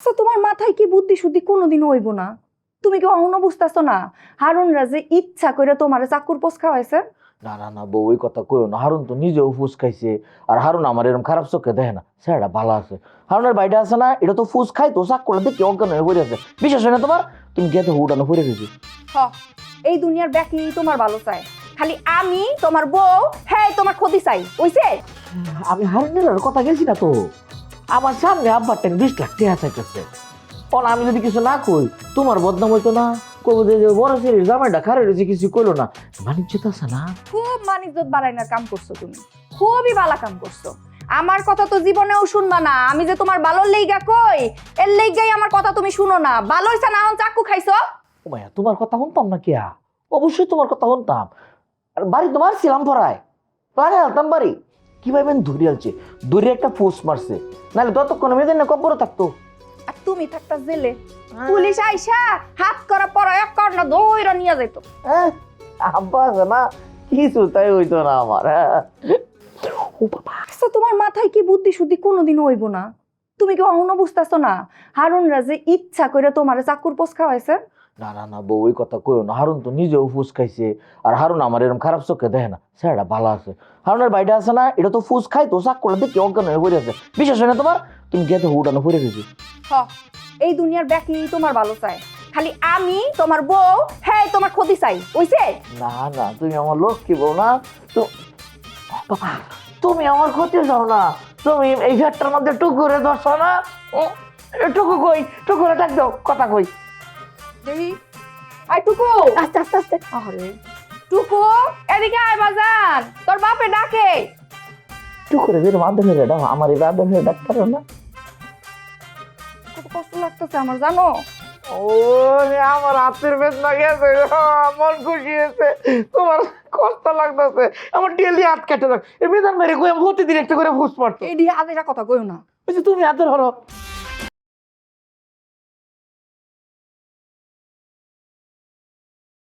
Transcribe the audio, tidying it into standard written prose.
আচ্ছা তোমার মাথায় কি বুদ্ধি শুদ্ধি কোনোদিন হইব না? তুমি কি অহনো বুঝতেছো না হারুন রাজে ইচ্ছা করে তোমারে চাকুর পোষ খাওয়াইছে? না না না বউ, ওই কথা কইও না। হারুন তো নিজেও ফুস খাইছে। আর হারুন আমার এরকম খারাপ চোখে দেখে না, স্যারটা ভালো আছে। হারুনের বাইরে আছে না, এটা তো ফুস খাই তো চাক করে দেখি অজ্ঞান হয়ে পড়ে আছে। বিশ্বাস হয় না তোমার? তুমি গিয়ে তো উঠানো পড়ে গেছি। হ, এই দুনিয়ার ব্যাকি তোমার ভালো চাই, খালি আমি তোমার বউ হ্যাঁ তোমার ক্ষতি চাই ওইছে। আমি হারুনের কথা গেছি না তো। আমার সামনে আব্বার টাইম 20 লাখ টাকা চাইতেছে। আমি যদি কিছু না কই তোমার বদনাম হইতো না। কবো যে বড় ছেলের জামাইটা খারে রয়েছে, কিছু কইলো না। বাণিজ্য তো আছে না। খুব মানিজ্জত বাড়াইনার কাম করছো তুমি, খুবই ভালো কাম করছো। আমার কথা তো জীবনেও শুনবা না, আমি যে তোমার ভালোর লেগা কই এর লেগাই আমার কথা তুমি শুনো না। ভালো হইছে না এখন চাকু খাইছো? ও মায়া, তোমার কথা শুনতাম না কিয়া? অবশ্যই তোমার কথা শুনতাম। আর বাড়ি তোমার ছিলাম পড়ায় লাগাই আলতাম বাড়ি। কি ভাইবেন ধরে আলছে, ধরে একটা পোস্ট মারছে, নাহলে ততক্ষণ মেয়েদের না কব্বরে থাকতো। আর তুমি থাকতা জেলে, পুলিশ আইসা হাত করা পড়া এক কর্ণ দইরা নিয়ে যাইত। হ্যাঁ, আব্বা আছে না, কিছু তাই হইতো না আমার। হ্যাঁ। ও বাবা, আচ্ছা তোমার মাথায় কি বুদ্ধি শুদ্ধি কোনোদিন হইব না? তুমি কি অহনো বুঝতেছো না হারুন রাজে ইচ্ছা করে তোমারে চাকুর পোষ খাওয়াইছে? না না না বউ, ওই কথা কইও না। হারুন তো নিজেও ফুস খাইছে। আর হারুন আমার এরকম খারাপ চোখে দেখে না, স্যারটা ভালো আছে। হারুনের বাইরে আছে না, এটা তো ফুস খাই তো চাক করে দেখি অজ্ঞান হয়ে পড়ে আছে। বিশ্বাস হয় না তোমার? তুমি গিয়ে তো উঠানো পড়ে গেছি। হ, এই দুনিয়ার ব্যাকি তোমার ভালো চাই, খালি আমি তোমার বউ হ্যাঁ তোমার ক্ষতি চাই ওইছে। না না, তুমি আমার লক্ষ্মী বউ না তো। বাবা, তুমি আমার ক্ষতি চাও না। তুমি এই ঘাটটার মধ্যে টুকুরে ধরছো না। টুকু কই, টুকুরে ডাক দাও, কথা কই। দেখি আই টুকু, আস্তে আস্তে আস্তে। আরে টুকু এদিকে আয় বাজান, তোর বাপে ডাকে। টুকুরে যেরকম আদর হয়ে ডাক, আমার এই আদর হয়ে ডাক পারো না। কত কষ্ট লাগতেছে আমার জানো। ও, আমার হাতের বেদনা গেছে, মন খুশি হয়েছে। তোমার কষ্ট লাগতেছে, আমার ডেলি হাত কেটে যাক। এই বেদন মেরে কই আমি প্রতিদিন একটা করে ফুস পড়তো। এই দিয়ে আদেরা কথা কইও না। তুমি হাতের হরো।